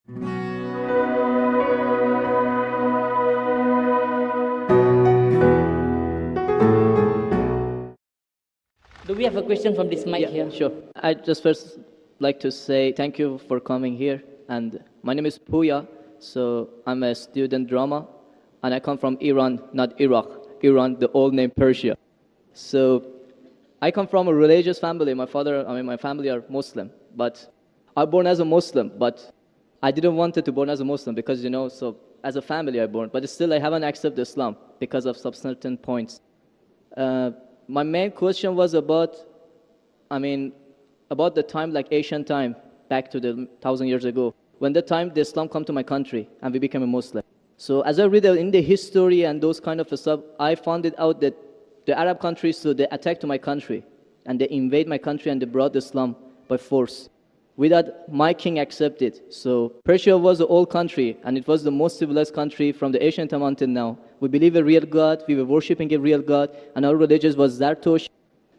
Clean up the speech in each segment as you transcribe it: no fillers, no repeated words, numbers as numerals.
Do we have a question from this mic here? Sure. I just first like to say thank you for coming here. And my name is Puya. So I'm a student drama, and I come from Iran, not Iraq. Iran, the old name Persia. So I come from a religious family. My family are Muslim, but I born as a Muslim, but I didn't want to born as a Muslim because, so as a family I born, but still I haven't accepted Islam because of some certain points. My main question was about the time, like Asian time, back to the 1,000 years ago, when the time the Islam come to my country and we became a Muslim. So as I read in the history and those kind of stuff, I found it out that the Arab countries, so they attacked my country and they invade my country and they brought Islam by force without my king accepted. So Persia was an old country and it was the most civilized country from the ancient time until now. We believe a real God, we were worshipping a real God, and our religion was Zartosh.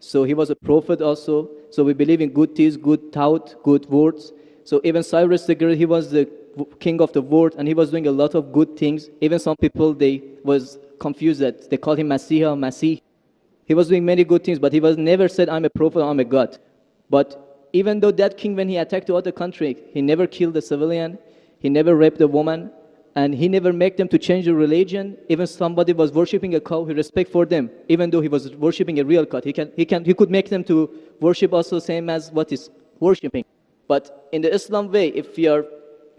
So he was a prophet also. So we believe in good deeds, good thought, good words. So even Cyrus the Great, he was the king of the world and he was doing a lot of good things. Even some people, they was confused that they called him Messiah, Masih. He was doing many good things, but he was never said, I'm a prophet, I'm a God. But even though that king, when he attacked the other country, he never killed a civilian, he never raped a woman, and he never made them to change the religion. Even somebody was worshipping a cow, he respect for them, even though he was worshipping a real God. He could make them to worship also same as what is worshipping. But in the Islam way, if you're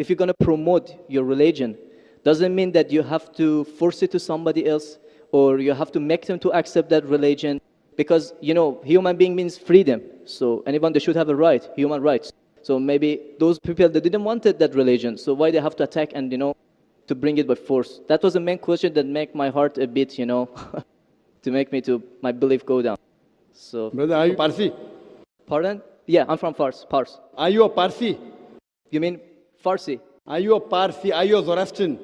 going to promote your religion, doesn't mean that you have to force it to somebody else or you have to make them to accept that religion. Because, human being means freedom. So anyone, they should have a right, human rights. So maybe those people, they didn't want that religion. So why they have to attack and, to bring it by force? That was the main question that make my heart a bit, to make me my belief go down. So. Brother, are you Parsi? Pardon? Yeah, I'm from Fars. Are you a Parsi? You mean Farsi? Are you a Parsi? Are you a Zoroastrian?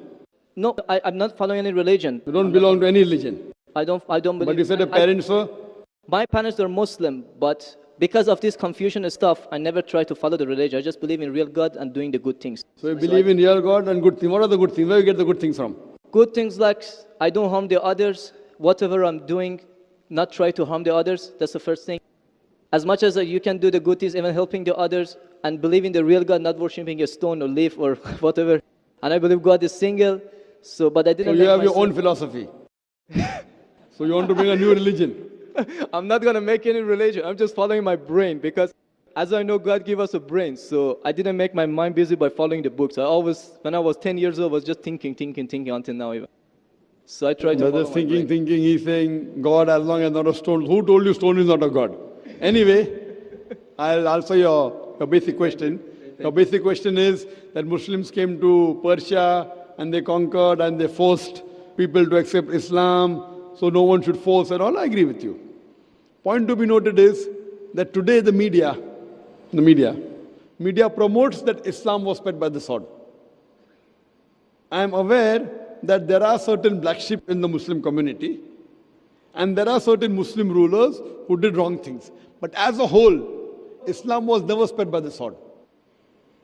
No, I'm not following any religion. You don't belong to any religion. I don't believe. But you said your parents were? My parents are Muslim, but because of this confusion stuff, I never try to follow the religion. I just believe in real God and doing the good things. So you believe in real God and good things. What are the good things? Where do you get the good things from? Good things like I don't harm the others. Whatever I'm doing, not try to harm the others. That's the first thing. As much as you can do the good things, even helping the others, and believe in the real God, not worshipping a stone or leaf or whatever. And I believe God is single. But I didn't. So you have your own philosophy. So you want to bring a new religion. I'm not going to make any religion. I'm just following my brain because as I know, God gave us a brain. So I didn't make my mind busy by following the books. When I was 10 years old, I was just thinking until now even. So I tried to follow my brain. thinking, he's saying, God as long as not a stone. Who told you stone is not a God? Anyway, I'll answer your basic question. Your basic question is that Muslims came to Persia and they conquered and they forced people to accept Islam. So no one should force at all. I agree with you. Point to be noted is that today the media promotes that Islam was spread by the sword. I am aware that there are certain black sheep in the Muslim community and there are certain Muslim rulers who did wrong things. But as a whole, Islam was never spread by the sword.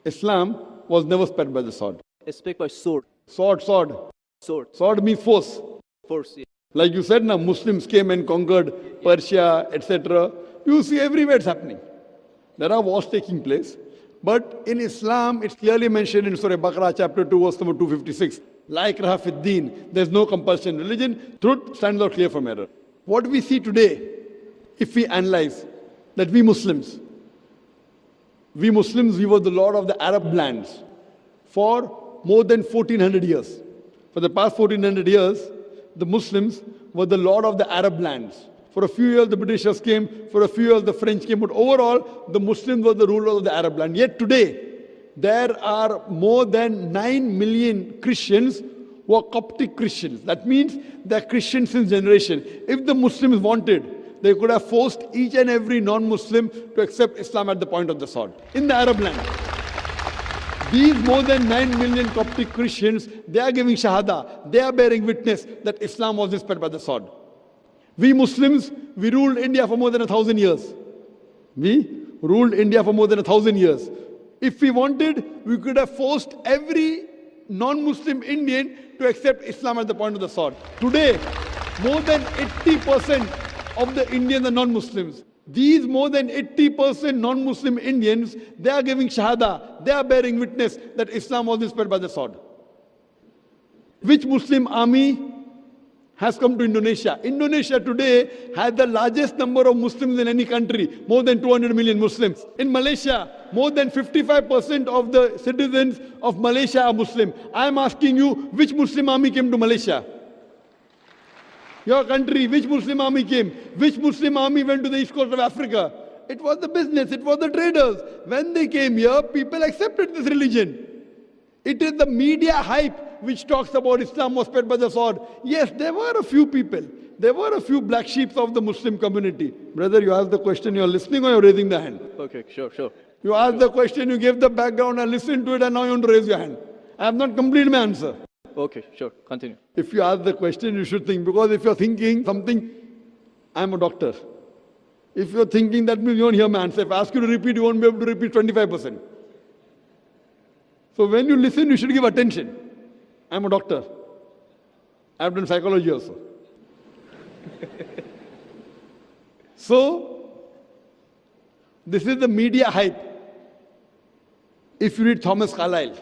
Islam was never spread by the sword. It's spread by sword. Sword. Sword means force. Force, yeah. Like you said, now Muslims came and conquered Persia, etc. You see everywhere it's happening. There are wars taking place. But in Islam, it's clearly mentioned in Surah Baqarah, chapter 2, verse number 256. La ikraha fid deen. There's no compulsion in religion. Truth stands out clear from error. What we see today, if we analyze, that we Muslims, we were the lord of the Arab lands for more than 1400 years. For the past 1400 years, the Muslims were the lord of the Arab lands. For a few years, the Britishers came. For a few years, the French came. But overall, the Muslims were the rulers of the Arab land. Yet today, there are more than 9 million Christians who are Coptic Christians. That means they're Christians since generation. If the Muslims wanted, they could have forced each and every non-Muslim to accept Islam at the point of the sword in the Arab land. These more than 9 million Coptic Christians, they are giving Shahada. They are bearing witness that Islam was spread by the sword. We Muslims, we ruled India for more than 1,000 years. We ruled India for more than 1,000 years. If we wanted, we could have forced every non-Muslim Indian to accept Islam at the point of the sword. Today, more than 80% of the Indians are non-Muslims. These more than 80% non-Muslim Indians, they are giving shahada, they are bearing witness that Islam was spread by the sword. Which Muslim army has come to Indonesia? Indonesia today has the largest number of Muslims in any country, more than 200 million Muslims. In Malaysia, more than 55% of the citizens of Malaysia are Muslim. I am asking you, which Muslim army came to Malaysia? Your country, which Muslim army came? Which Muslim army went to the east coast of Africa? It was the business, it was the traders. When they came here, people accepted this religion. It is the media hype which talks about Islam was spread by the sword. Yes, there were a few people. There were a few black sheep of the Muslim community. Brother, you asked the question, you're listening or you're raising the hand? Okay, sure. You asked the question, you gave the background, I listened to it, and now you want to raise your hand. I have not completed my answer. Okay, sure. Continue. If you ask the question, you should think. Because if you're thinking something, I'm a doctor. If you're thinking, that means you won't hear my answer. If I ask you to repeat, you won't be able to repeat 25%. So when you listen, you should give attention. I'm a doctor. I've done psychology also. So, this is the media hype. If you read Thomas Carlyle,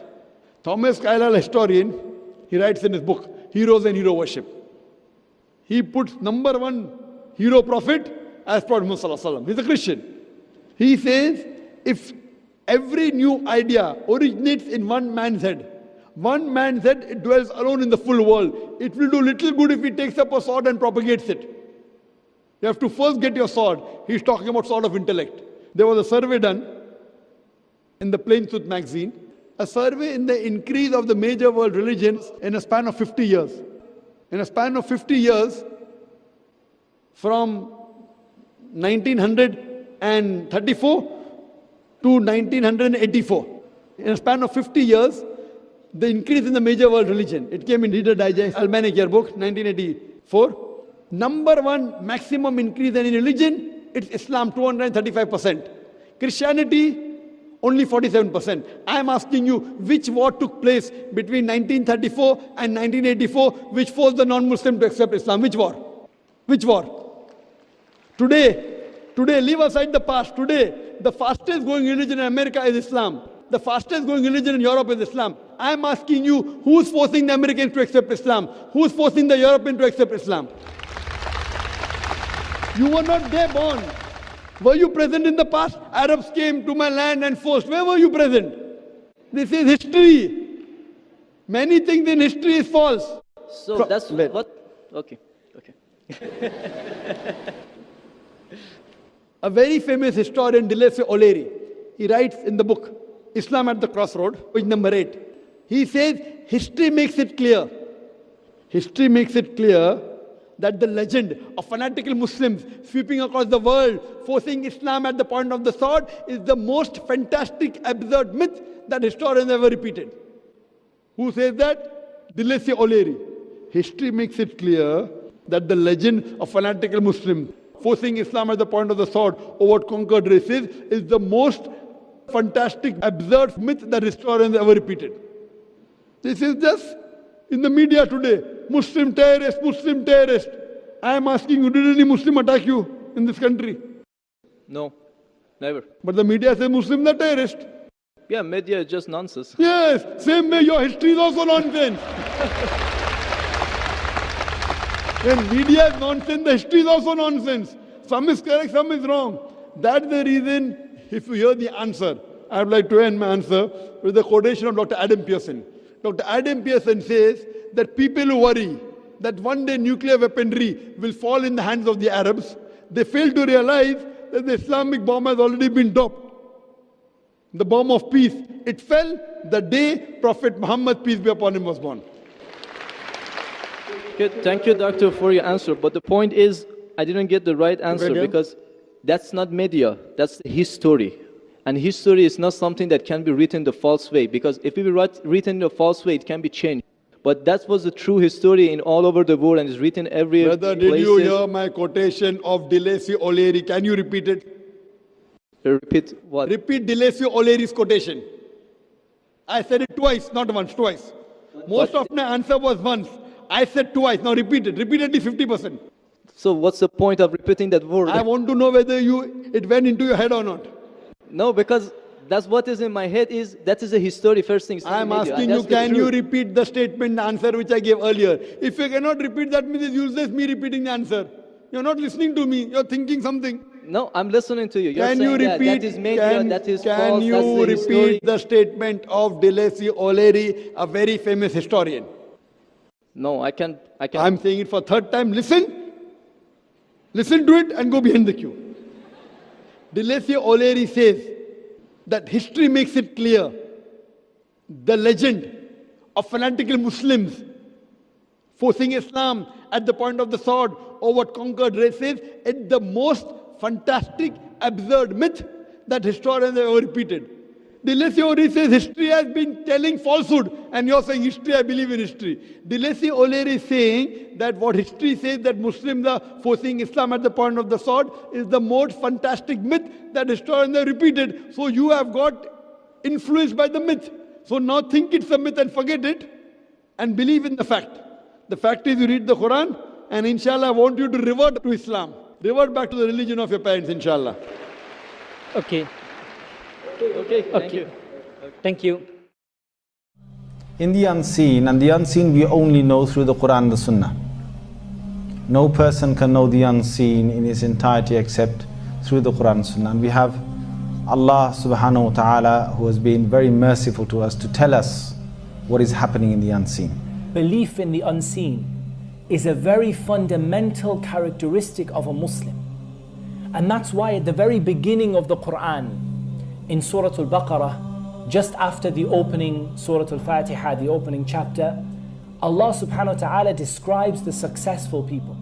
historian, he writes in his book, Heroes and Hero Worship. He puts number one hero prophet as Prophet Muhammad Sallallahu Alaihi Wasallam. He's a Christian. He says, if every new idea originates in one man's head, it dwells alone in the full world. It will do little good if he takes up a sword and propagates it. You have to first get your sword. He's talking about sword of intellect. There was a survey done in the Plain Truth magazine, a survey in the increase of the major world religions in a span of 50 years. In a span of 50 years, from 1934 to 1984. In a span of 50 years, the increase in the major world religion. It came in Reader Digest, Almanac Yearbook, 1984. Number one maximum increase in religion, it's Islam, 235%. Christianity, only 47%. I am asking you, which war took place between 1934 and 1984, which forced the non-Muslim to accept Islam? Which war? Which war? Today, leave aside the past. Today, the fastest growing religion in America is Islam. The fastest growing religion in Europe is Islam. I am asking you, who's forcing the Americans to accept Islam? Who's forcing the Europeans to accept Islam? You were not there born. Were you present in the past? Arabs came to my land and forced. Where were you present? This is history. Many things in history is false. So that's what? Okay. A very famous historian, Dilese O'Leary, he writes in the book, Islam at the Crossroad, page number 8. He says, history makes it clear that the legend of fanatical Muslims sweeping across the world, forcing Islam at the point of the sword, is the most fantastic, absurd myth that historians ever repeated. Who says that? Dilese O'Leary. History makes it clear that the legend of fanatical Muslims forcing Islam at the point of the sword over conquered races is the most fantastic, absurd myth that historians ever repeated. This is just in the media today. Muslim terrorist, Muslim terrorist. I am asking you, did any Muslim attack you in this country? No, never. But the media says Muslims are terrorists. Yeah, media is just nonsense. Yes, same way your history is also nonsense. When media is nonsense, the history is also nonsense. Some is correct, some is wrong. That's the reason, if you hear the answer, I would like to end my answer with a quotation of Dr. Adam Pearson. Dr. Adam Pearson says that people who worry that one day nuclear weaponry will fall in the hands of the Arabs, they fail to realize that the Islamic bomb has already been dropped. The bomb of peace. It fell the day Prophet Muhammad, peace be upon him, was born. Good. Thank you, doctor, for your answer. But the point is, I didn't get the right answer because that's not media, that's history. And history is not something that can be written the false way, because if it be written the false way, it can be changed. But that was the true history in all over the world and is written every Brother, did you hear my quotation of Dilese O'Leary? Can you repeat it? Repeat what? Repeat Dilese O'Leary's quotation. I said it twice, not once, twice. Most of my answer was once. I said twice. Now repeat it. Repeatedly 50%. So what's the point of repeating that word? I want to know whether it went into your head or not. No, because that's what is in my head that is a history first thing. I am asking you, can you repeat the statement, the answer which I gave earlier? If you cannot repeat, that means it's useless me repeating the answer. You're not listening to me. You're thinking something. No, I'm listening to you. You're Can saying you repeat? that is media, that is false, Can you that's the history. repeat the statement of Deleuze O'Leary, a very famous historian? No, I can't. I'm saying it for third time. Listen to it and go behind the queue. Deleuze O'Leary says that history makes it clear the legend of fanatical Muslims forcing Islam at the point of the sword over conquered races is the most fantastic, absurd myth that historians have ever repeated. Deleuze O'Leary says history has been telling falsehood, and you're saying history, I believe in history. Deleuze O'Leary is saying that what history says that Muslims are forcing Islam at the point of the sword is the most fantastic myth that historians have repeated. So you have got influenced by the myth. So now think it's a myth and forget it and believe in the fact. The fact is you read the Quran, and inshallah I want you to revert to Islam. Revert back to the religion of your parents, inshallah. Okay. Okay, thank you. Thank you. In the unseen, and the unseen we only know through the Quran and the Sunnah. No person can know the unseen in its entirety except through the Quran and Sunnah. And we have Allah subhanahu wa ta'ala who has been very merciful to us to tell us what is happening in the unseen. Belief in the unseen is a very fundamental characteristic of a Muslim. And that's why at the very beginning of the Quran, in Surah Al-Baqarah, just after the opening Surah Al-Fatiha, the opening chapter, Allah subhanahu wa ta'ala describes the successful people.